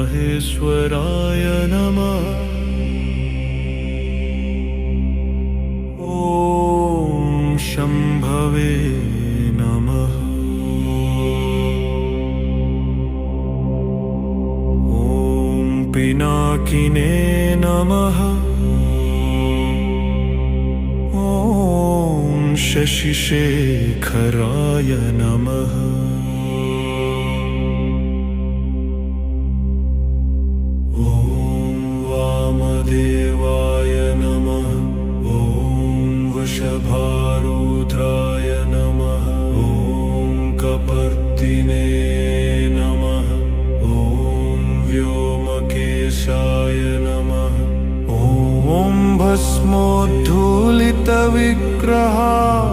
महेश्वराय नमः। ॐ शम्भवे नमः। ॐ पिनाकिने नमः। ॐ शशिशेखराय नमः। देवाय नमः। ॐ वृषभारूद्राय नमः। ॐ कपर्दिने नमः। ॐ व्योमकेशाय नमः। ॐ भस्मोद्धूलितविग्रहाय